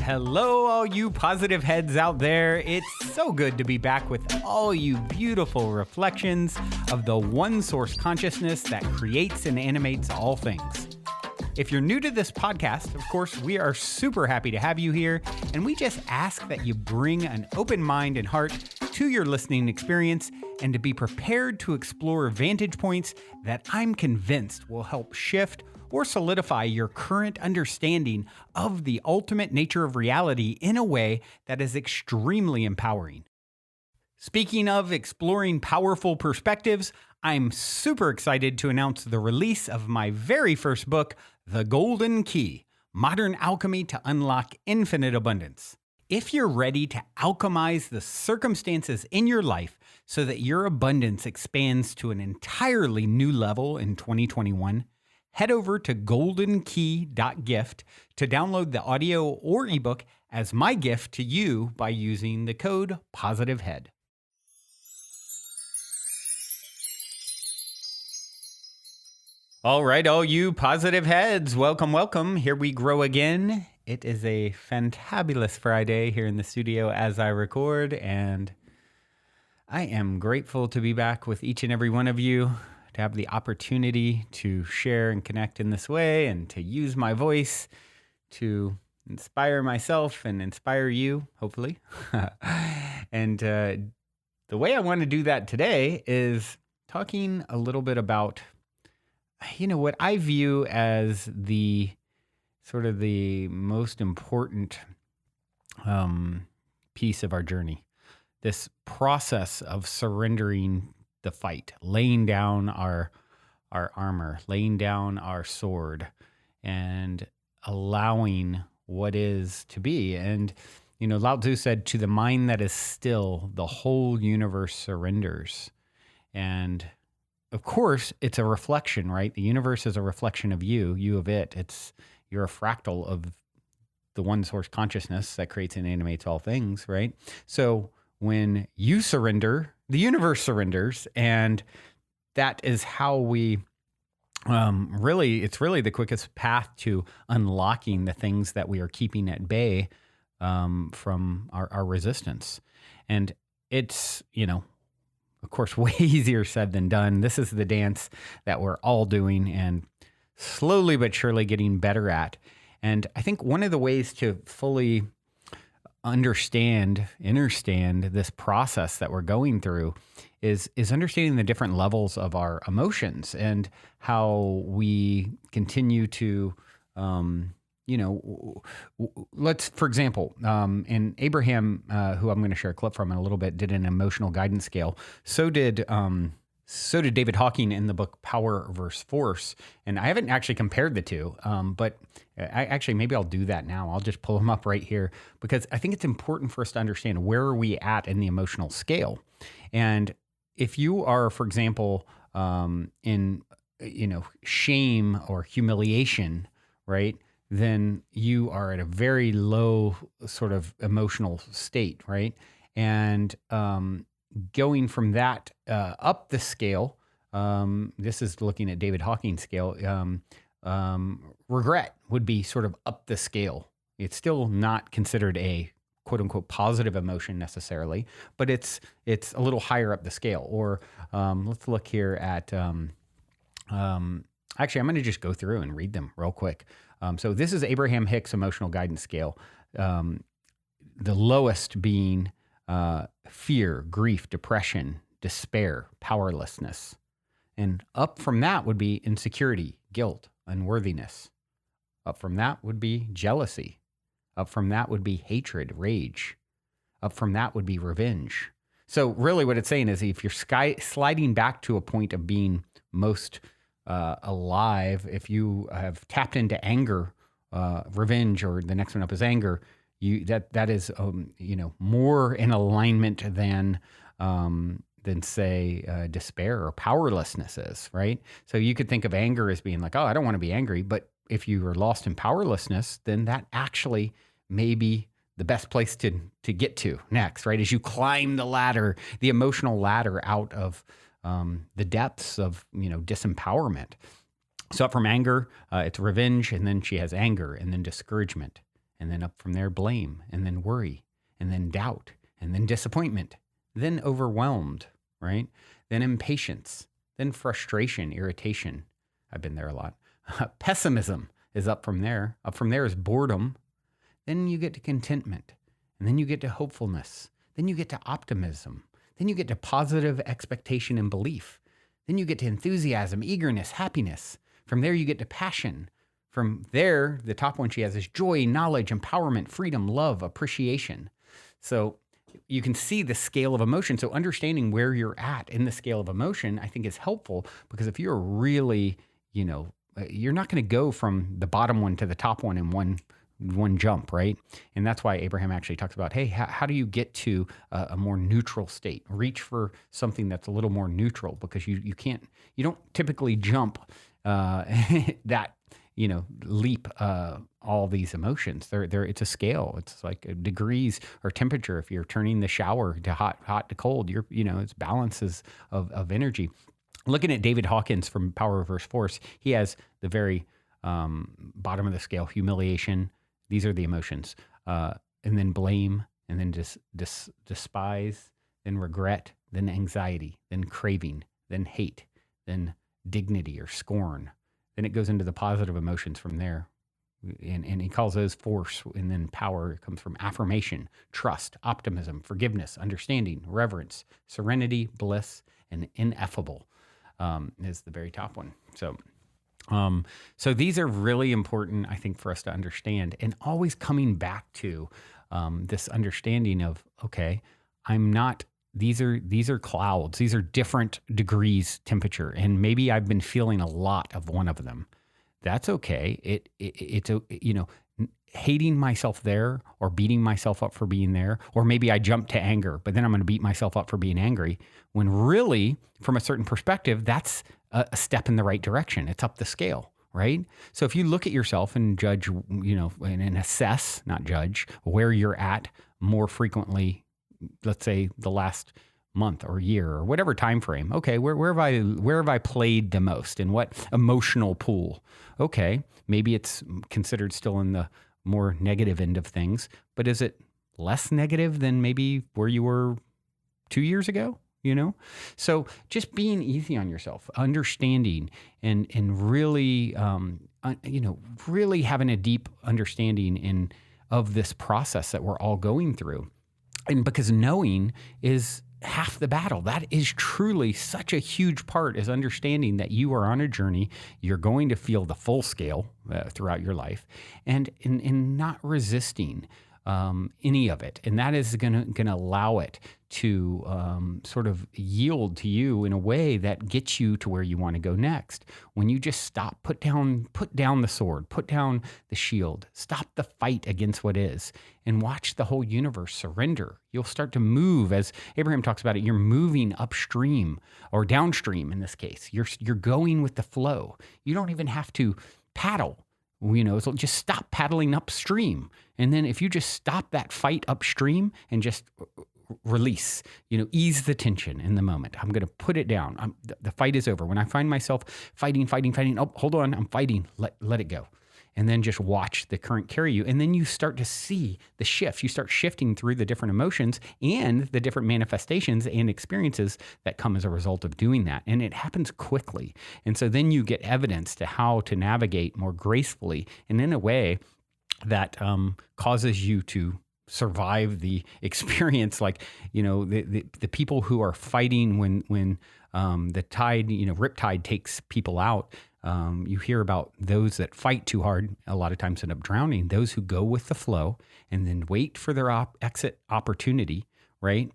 Hello, all you positive heads out there. It's so good to be back with all you beautiful reflections of the one source consciousness that creates and animates all things. If you're new to this podcast, of course, we are super happy to have you here, and we just ask that you bring an open mind and heart to your listening experience and to be prepared to explore vantage points that I'm convinced will help shift or solidify your current understanding of the ultimate nature of reality in a way that is extremely empowering. Speaking of exploring powerful perspectives, I'm super excited to announce the release of my very first book, The Golden Key: Modern Alchemy to Unlock Infinite Abundance. If you're ready to alchemize the circumstances in your life so that your abundance expands to an entirely new level in 2021, head over to goldenkey.gift to download the audio or ebook as my gift to you by using the code POSITIVEHEAD. All right, all you positive heads, welcome. Here we grow again. It is a fantabulous Friday here in the studio as I record, and I am grateful to be back with each and every one of you, to have the opportunity to share and connect in this way and to use my voice to inspire myself and inspire you, hopefully. And the way I want to do that today is talking a little bit about, what I view as the sort of the most important piece of our journey. This process of surrendering the fight, laying down our armor, laying down our sword, and allowing what is to be. And, Lao Tzu said, "To the mind that is still, the whole universe surrenders." And of course, it's a reflection, right? The universe is a reflection of you of it. You're a fractal of the one source consciousness that creates and animates all things, right? So when you surrender, the universe surrenders, and that is how we it's really the quickest path to unlocking the things that we are keeping at bay from our resistance. And it's, of course, way easier said than done. This is the dance that we're all doing and slowly but surely getting better at. And I think one of the ways to fully understand this process that we're going through is understanding the different levels of our emotions and how we continue to, let's, for example, and Abraham, who I'm going to share a clip from in a little bit, did an emotional guidance scale. So did David Hawking in the book Power versus Force. And I haven't actually compared the two, but maybe I'll do that now. I'll just pull them up right here because I think it's important for us to understand where are we at in the emotional scale. And if you are, for example, in, shame or humiliation, right, then you are at a very low sort of emotional state, right? And going from that up the scale, this is looking at David Hawking's scale, regret would be sort of up the scale. It's still not considered a quote unquote positive emotion necessarily, but it's a little higher up the scale. Or let's look here at, actually, I'm going to just go through and read them real quick. So this is Abraham Hicks' emotional guidance scale. The lowest being fear, grief, depression, despair, powerlessness. And up from that would be insecurity, guilt, unworthiness. Up from that would be jealousy. Up from that would be hatred, rage. Up from that would be revenge. So really what it's saying is if you're sliding back to a point of being most alive, if you have tapped into anger, revenge, or the next one up is anger, that is more in alignment than say despair or powerlessness is, right? So you could think of anger as being like, oh, I don't want to be angry, but if you are lost in powerlessness, then that actually may be the best place to get to next, right? As you climb the ladder, the emotional ladder out of the depths of, disempowerment. So up from anger, it's revenge, and then she has anger, and then discouragement, And then up from there, blame, and then worry, and then doubt, and then disappointment, then overwhelmed, right? Then impatience, then frustration, irritation. I've been there a lot. Pessimism is up from there. Up from there is boredom. Then you get to contentment, and then you get to hopefulness. Then you get to optimism. Then you get to positive expectation and belief. Then you get to enthusiasm, eagerness, happiness. From there, you get to passion. From there, the top one she has is joy, knowledge, empowerment, freedom, love, appreciation. So you can see the scale of emotion. So understanding where you're at in the scale of emotion, I think is helpful, because if you're really, you're not going to go from the bottom one to the top one in one jump, right? And that's why Abraham actually talks about, hey, how do you get to a more neutral state? Reach for something that's a little more neutral, because you don't typically jump that, leap all these emotions. It's a scale. It's like degrees or temperature. If you're turning the shower to hot to cold, it's balances of energy. Looking at David Hawkins from Power Reverse Force, he has the very bottom of the scale, humiliation. These are the emotions. And then blame, and then despise, then regret, then anxiety, then craving, then hate, then dignity or scorn. Then it goes into the positive emotions from there. And he calls those force, and then power comes from affirmation, trust, optimism, forgiveness, understanding, reverence, serenity, bliss, and ineffable is the very top one. So these are really important, I think, for us to understand, and always coming back to this understanding of, okay, these are clouds. These are different degrees temperature, and maybe I've been feeling a lot of one of them. That's okay. It's hating myself there, or beating myself up for being there, or maybe I jump to anger, but then I'm going to beat myself up for being angry, when really, from a certain perspective, that's a step in the right direction. It's up the scale, right? So if you look at yourself and judge, and assess, not judge, where you're at more frequently, let's say the last month or year or whatever time frame. Okay, where have I played the most, in what emotional pool? Okay, maybe it's considered still in the more negative end of things, but is it less negative than maybe where you were 2 years ago? So just being easy on yourself, understanding, and really, really having a deep understanding of this process that we're all going through. And because knowing is half the battle. That is truly such a huge part, is understanding that you are on a journey. You're going to feel the full scale throughout your life, and in not resisting any of it. And that is going to allow it to sort of yield to you in a way that gets you to where you want to go next. When you just stop, put down the sword, put down the shield, stop the fight against what is, and watch the whole universe surrender. You'll start to move, as Abraham talks about it. You're moving upstream, or downstream in this case. You're going with the flow. You don't even have to paddle. So just stop paddling upstream. And then if you just stop that fight upstream and just release, ease the tension in the moment. I'm going to put it down. The fight is over. When I find myself fighting, oh, hold on, I'm fighting, let it go. And then just watch the current carry you. And then you start to see the shift. You start shifting through the different emotions and the different manifestations and experiences that come as a result of doing that. And it happens quickly. And so then you get evidence to how to navigate more gracefully and in a way that causes you to survive the experience. Like, the people who are fighting when the tide, riptide takes people out. You hear about those that fight too hard, a lot of times end up drowning. Those who go with the flow and then wait for their exit opportunity, right,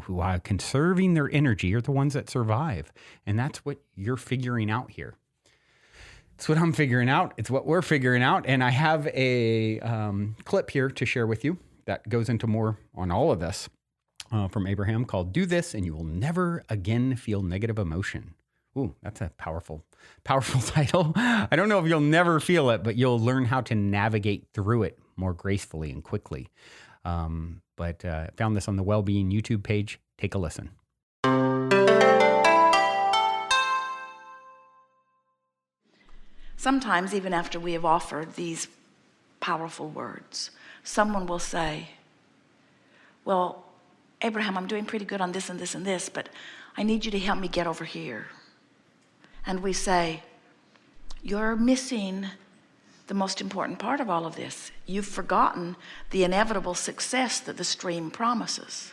while conserving their energy, are the ones that survive. And that's what you're figuring out here. It's what I'm figuring out. It's what we're figuring out. And I have a clip here to share with you that goes into more on all of this from Abraham, called "Do This and You Will Never Again Feel Negative Emotion." Ooh, that's a powerful title. I don't know if you'll never feel it, but you'll learn how to navigate through it more gracefully and quickly. But found this on the Wellbeing YouTube page. Take a listen. Sometimes, even after we have offered these powerful words. Someone will say, well, Abraham, I'm doing pretty good on this and this and this, but I need you to help me get over here. And we say, you're missing the most important part of all of this. You've forgotten the inevitable success that the stream promises.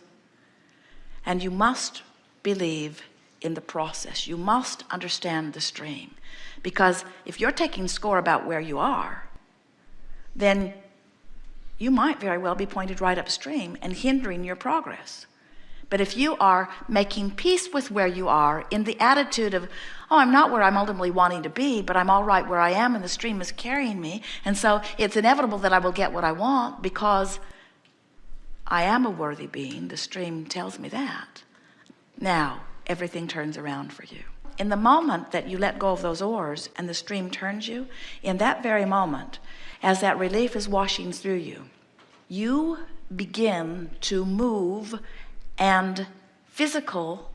And you must believe in the process. You must understand the stream. Because if you're taking score about where you are, then you might very well be pointed right upstream and hindering your progress. But if you are making peace with where you are in the attitude of, oh, I'm not where I'm ultimately wanting to be, but I'm all right where I am and the stream is carrying me, and so it's inevitable that I will get what I want because I am a worthy being. The stream tells me that. Now, everything turns around for you. In the moment that you let go of those oars and the stream turns you, in that very moment, as that relief is washing through you, you begin to move and physical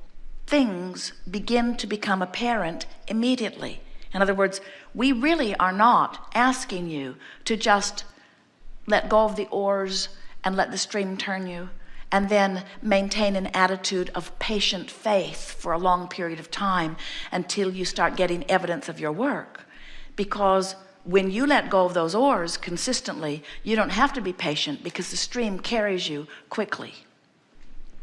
things begin to become apparent immediately. In other words, we really are not asking you to just let go of the oars and let the stream turn you and then maintain an attitude of patient faith for a long period of time until you start getting evidence of your work. Because when you let go of those oars consistently, you don't have to be patient because the stream carries you quickly.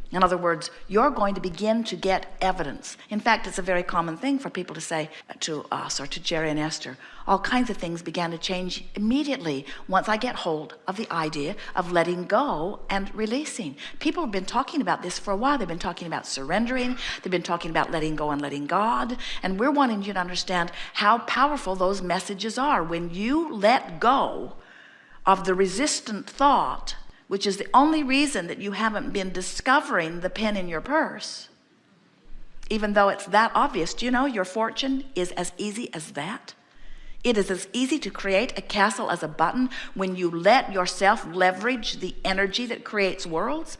In other words, you're going to begin to get evidence. In fact, it's a very common thing for people to say to us or to Jerry and Esther. All kinds of things began to change immediately once I get hold of the idea of letting go and releasing. People have been talking about this for a while. They've been talking about surrendering. They've been talking about letting go and letting God. And we're wanting you to understand how powerful those messages are. When you let go of the resistant thought, which is the only reason that you haven't been discovering the pen in your purse, even though it's that obvious. Do you know your fortune is as easy as that? It is as easy to create a castle as a button when you let yourself leverage the energy that creates worlds.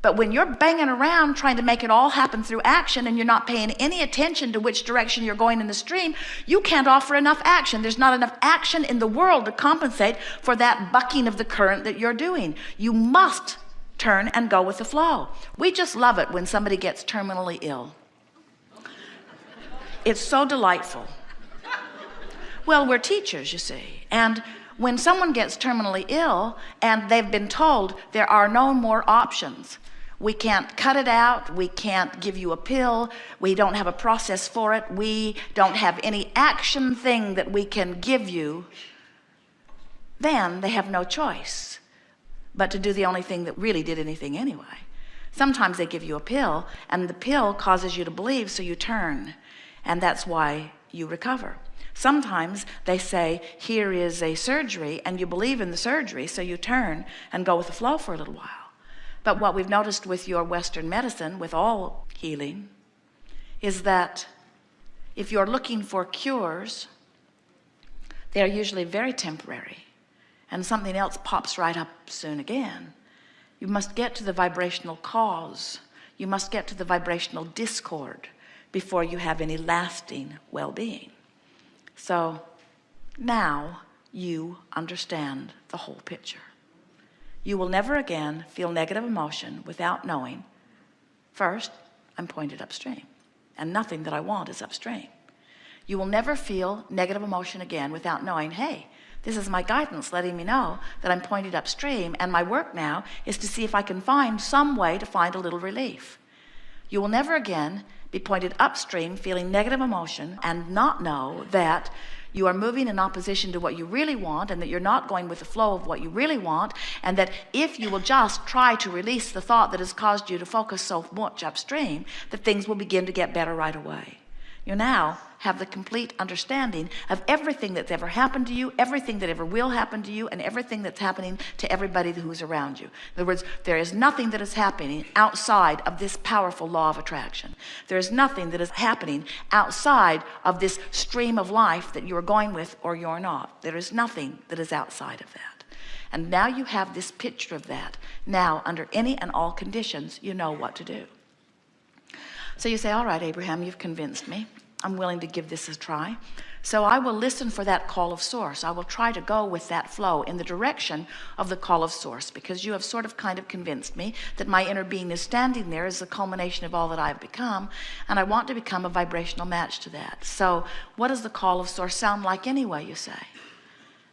But when you're banging around trying to make it all happen through action and you're not paying any attention to which direction you're going in the stream, you can't offer enough action. There's not enough action in the world to compensate for that bucking of the current that you're doing. You must turn and go with the flow. We just love it when somebody gets terminally ill. It's so delightful. Well, we're teachers, you see, and when someone gets terminally ill and they've been told there are no more options, we can't cut it out, we can't give you a pill, we don't have a process for it, we don't have any action thing that we can give you, then they have no choice but to do the only thing that really did anything anyway. Sometimes they give you a pill and the pill causes you to believe, so you turn, and that's why you recover. Sometimes they say, here is a surgery, and you believe in the surgery, so you turn and go with the flow for a little while. But what we've noticed with your Western medicine, with all healing, is that if you're looking for cures, they're usually very temporary, and something else pops right up soon again. You must get to the vibrational cause. You must get to the vibrational discord before you have any lasting well-being. So now you understand the whole picture. You will never again feel negative emotion without knowing, first, I'm pointed upstream, and nothing that I want is upstream. You will never feel negative emotion again without knowing, hey, this is my guidance letting me know that I'm pointed upstream, and my work now is to see if I can find some way to find a little relief. You will never again be pointed upstream feeling negative emotion and not know that you are moving in opposition to what you really want, and that you're not going with the flow of what you really want, and that if you will just try to release the thought that has caused you to focus so much upstream, that things will begin to get better right away. You now have the complete understanding of everything that's ever happened to you, everything that ever will happen to you, and everything that's happening to everybody who's around you. In other words, there is nothing that is happening outside of this powerful law of attraction. There is nothing that is happening outside of this stream of life that you are going with or you're not. There is nothing that is outside of that. And now you have this picture of that. Now, under any and all conditions, you know what to do. So you say, all right, Abraham, you've convinced me. I'm willing to give this a try. So I will listen for that call of source. I will try to go with that flow in the direction of the call of source, because you have sort of kind of convinced me that my inner being is standing there as the culmination of all that I've become, and I want to become a vibrational match to that. So what does the call of source sound like anyway, you say?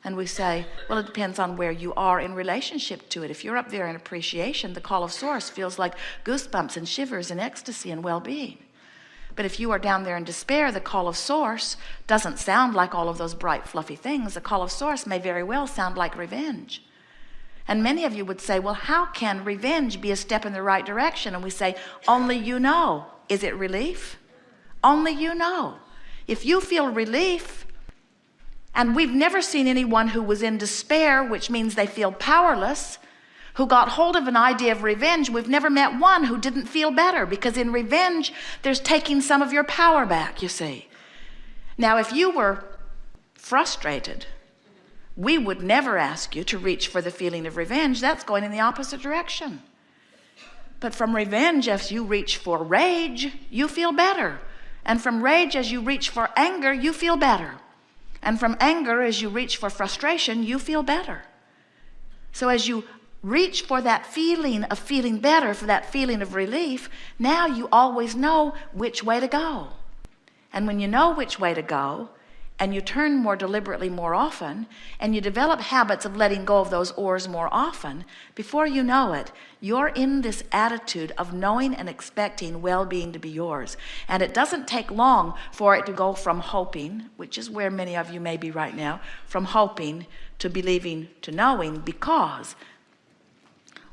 And we say, well, it depends on where you are in relationship to it. If you're up there in appreciation, the call of source feels like goosebumps and shivers and ecstasy and well-being. But if you are down there in despair, the call of source doesn't sound like all of those bright, fluffy things. The call of source may very well sound like revenge. And many of you would say, well, how can revenge be a step in the right direction? And we say, only you know. Is it relief? Only you know. If you feel relief, and we've never seen anyone who was in despair, which means they feel powerless, who got hold of an idea of revenge. We've never met one who didn't feel better, because in revenge, there's taking some of your power back, you see. Now, if you were frustrated, we would never ask you to reach for the feeling of revenge. That's going in the opposite direction. But from revenge, as you reach for rage, you feel better. And from rage, as you reach for anger, you feel better. And from anger, as you reach for frustration, you feel better. So as you reach for that feeling of feeling better, for that feeling of relief, now you always know which way to go. And when you know which way to go, and you turn more deliberately more often, and you develop habits of letting go of those oars more often, before you know it, you're in this attitude of knowing and expecting well-being to be yours. And it doesn't take long for it to go from hoping, which is where many of you may be right now, from hoping to believing to knowing, because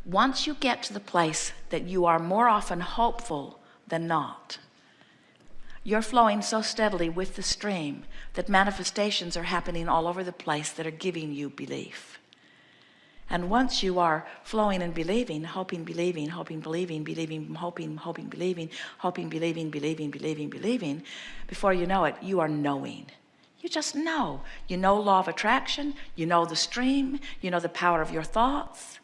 once you get to the place that you are more often hopeful than not, you're flowing so steadily with the stream that manifestations are happening all over the place that are giving you belief. And once you are flowing and believing, hoping, believing, hoping, believing, believing, hoping, hoping, believing, hoping, believing, believing, believing, believing, before you know it, you are knowing. You just know. You know law of attraction, you know the stream, you know the power of your thoughts.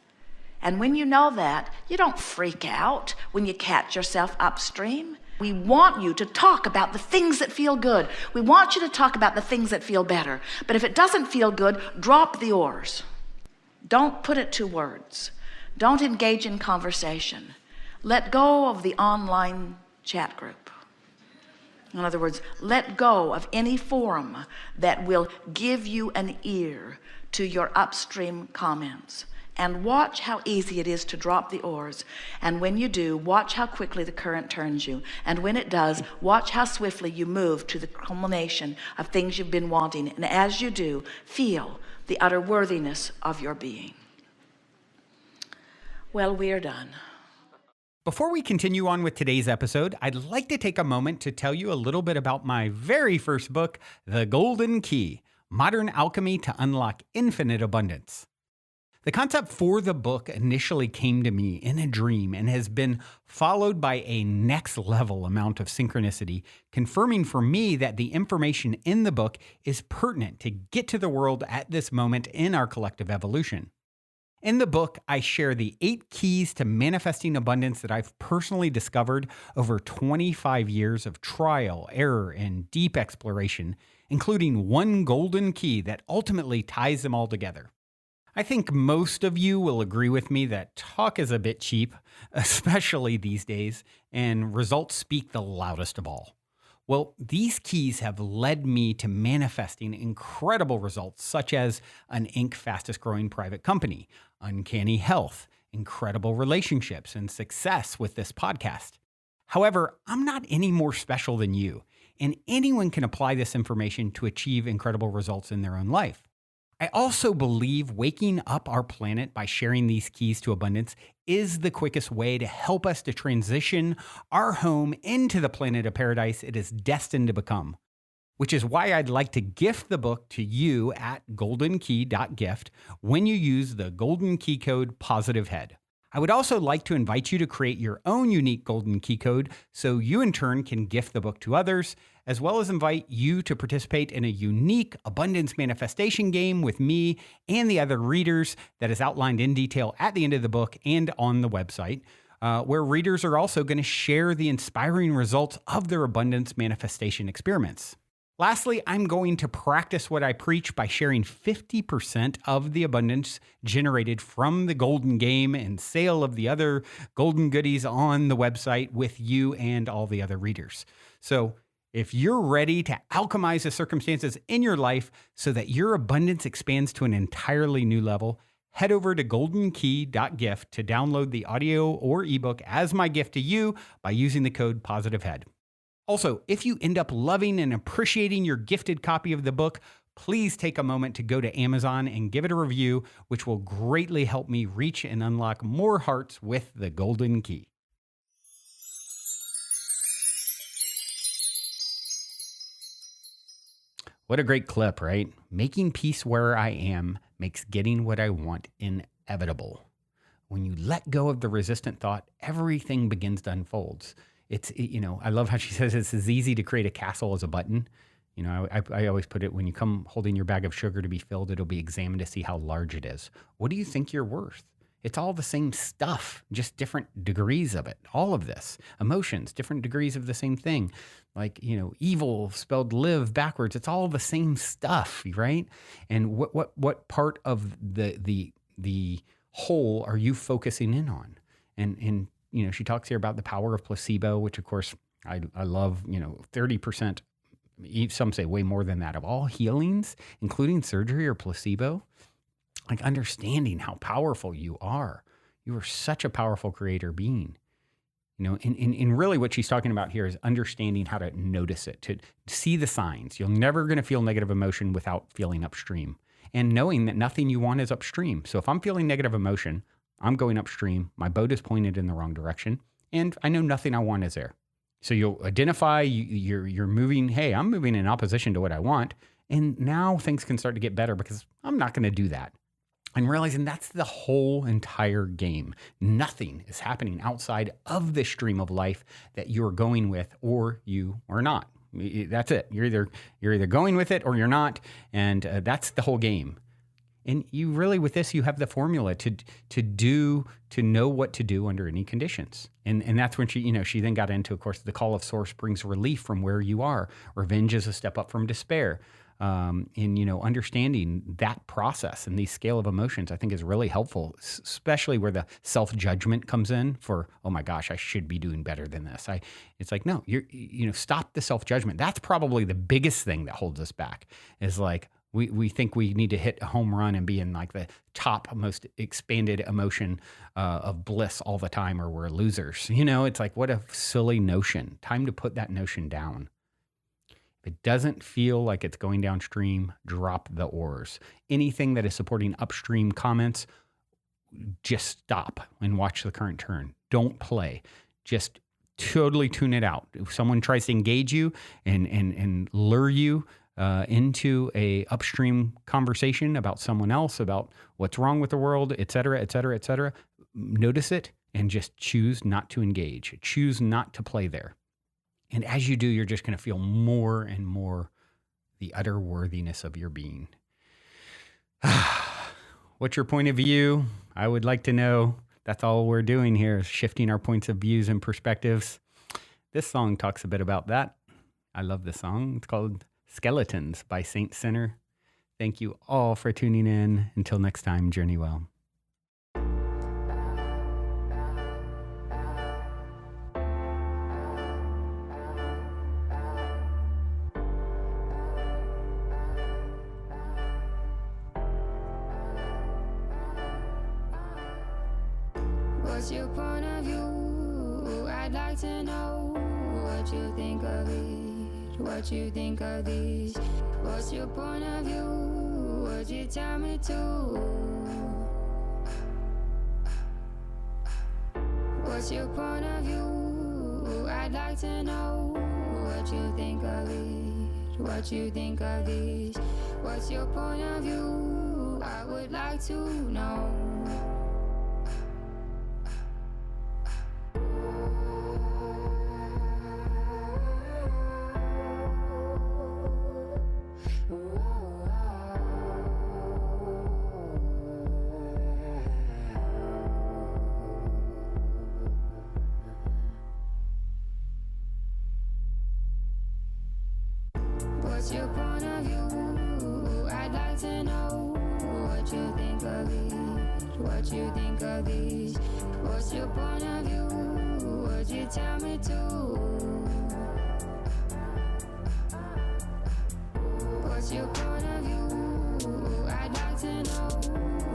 And when you know that, you don't freak out when you catch yourself upstream. We want you to talk about the things that feel good. We want you to talk about the things that feel better. But if it doesn't feel good, drop the oars. Don't put it to words. Don't engage in conversation. Let go of the online chat group. In other words, let go of any forum that will give you an ear to your upstream comments. And watch how easy it is to drop the oars. And when you do, watch how quickly the current turns you. And when it does, watch how swiftly you move to the culmination of things you've been wanting. And as you do, feel the utter worthiness of your being. Well, we are done. Before we continue on with today's episode, I'd like to take a moment to tell you a little bit about my very first book, The Golden Key: Modern Alchemy to Unlock Infinite Abundance. The concept for the book initially came to me in a dream and has been followed by a next level amount of synchronicity, confirming for me that the information in the book is pertinent to get to the world at this moment in our collective evolution. In the book, I share the 8 keys to manifesting abundance that I've personally discovered over 25 years of trial, error, and deep exploration, including one golden key that ultimately ties them all together. I think most of you will agree with me that talk is a bit cheap, especially these days, and results speak the loudest of all. Well, these keys have led me to manifesting incredible results, such as an Inc. fastest growing private company, uncanny health, incredible relationships, and success with this podcast. However, I'm not any more special than you, and anyone can apply this information to achieve incredible results in their own life. I also believe waking up our planet by sharing these keys to abundance is the quickest way to help us to transition our home into the planet of paradise it is destined to become, which is why I'd like to gift the book to you at goldenkey.gift when you use the golden key code POSITIVEHEAD. I would also like to invite you to create your own unique golden key code so you in turn can gift the book to others, as well as invite you to participate in a unique abundance manifestation game with me and the other readers that is outlined in detail at the end of the book and on the website, where readers are also going to share the inspiring results of their abundance manifestation experiments. Lastly, I'm going to practice what I preach by sharing 50% of the abundance generated from the golden game and sale of the other golden goodies on the website with you and all the other readers. So if you're ready to alchemize the circumstances in your life so that your abundance expands to an entirely new level, head over to goldenkey.gift to download the audio or ebook as my gift to you by using the code POSITIVEHEAD. Also, if you end up loving and appreciating your gifted copy of the book, please take a moment to go to Amazon and give it a review, which will greatly help me reach and unlock more hearts with the Golden Key. What a great clip, right? Making peace where I am makes getting what I want inevitable. When you let go of the resistant thought, everything begins to unfold. I love how she says it's as easy to create a castle as a button. I always put it, when you come holding your bag of sugar to be filled, it'll be examined to see how large it is. What do you think you're worth? It's all the same stuff, just different degrees of it. All of this, emotions, different degrees of the same thing. Like, evil spelled live backwards. It's all the same stuff, right? And what part of the whole are you focusing in on? And she talks here about the power of placebo, which of course I love. 30%, some say way more than that, of all healings, including surgery or placebo. Like, understanding how powerful you are. You are such a powerful creator being. And really what she's talking about here is understanding how to notice it, to see the signs. You're never going to feel negative emotion without feeling upstream, and knowing that nothing you want is upstream. So if I'm feeling negative emotion, I'm going upstream. My boat is pointed in the wrong direction, and I know nothing I want is there. So you'll identify you're moving. Hey, I'm moving in opposition to what I want, and now things can start to get better because I'm not going to do that. And realizing that's the whole entire game. Nothing is happening outside of the stream of life that you're going with, or you are not. That's it. You're either going with it or you're not, and that's the whole game. And you really, with this, you have the formula to know what to do under any conditions. And that's when she then got into, of course, the call of source brings relief from where you are. Revenge is a step up from despair. Understanding that process and the scale of emotions, I think, is really helpful, especially where the self-judgment comes in for, oh my gosh, I should be doing better than this. It's like, no, stop the self-judgment. That's probably the biggest thing that holds us back, is like, we think we need to hit a home run and be in like the top most expanded emotion of bliss all the time, or we're losers. It's like, what a silly notion. Time to put that notion down. If it doesn't feel like it's going downstream, drop the oars. Anything that is supporting upstream comments, just stop and watch the current turn. Don't play. Just totally tune it out. If someone tries to engage you and lure you into a upstream conversation about someone else, about what's wrong with the world, et cetera, et cetera, et cetera, notice it and just choose not to engage. Choose not to play there. And as you do, you're just going to feel more and more the utter worthiness of your being. What's your point of view? I would like to know. That's all we're doing here, is shifting our points of views and perspectives. This song talks a bit about that. I love this song. It's called Skeletons by Saint Sinner. Thank you all for tuning in. Until next time, journey well. What's your point of view? I'd like to know what you think of it, what you think of this. What's your point of view? Would you tell me to? What's your point of view? I'd like to know what you think of it, what you think of this. What's your point of view? I would like to know. What's your point of view? I'd like to know what you think of it. What you think of this? What's your point of view? Would you tell me to? What's your point of view? I'd like to know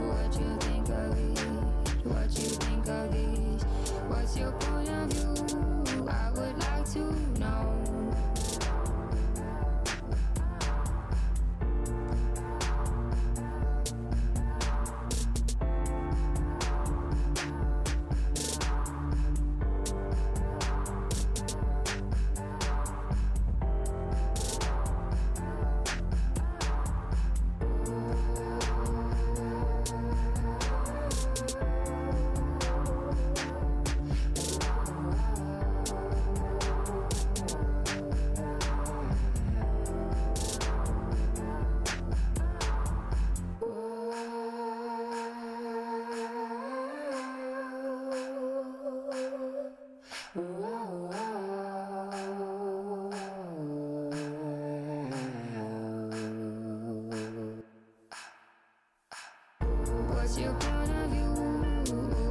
what you think of it. What you think of this? What's your point of view? I would like to know. What's your point of view?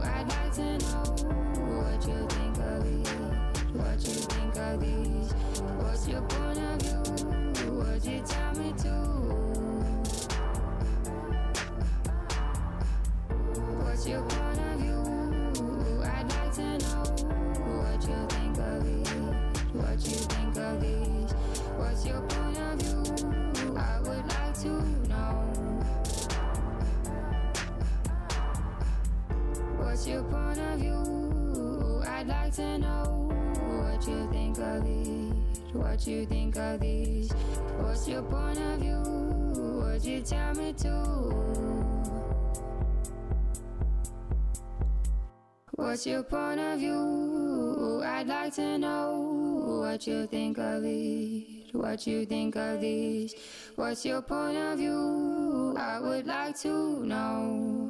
I'd like to know what you think of it. What you think of this? What's your point of view? Would you tell me to? What's your point of view? I'd like to know what you think of it. What you think of this? What's your point of view? I would like to know. What's your point of view? I'd like to know what you think of it. What you think of this? What's your point of view? Would you tell me to? What's your point of view? I'd like to know what you think of it. What you think of this? What's your point of view? I would like to know.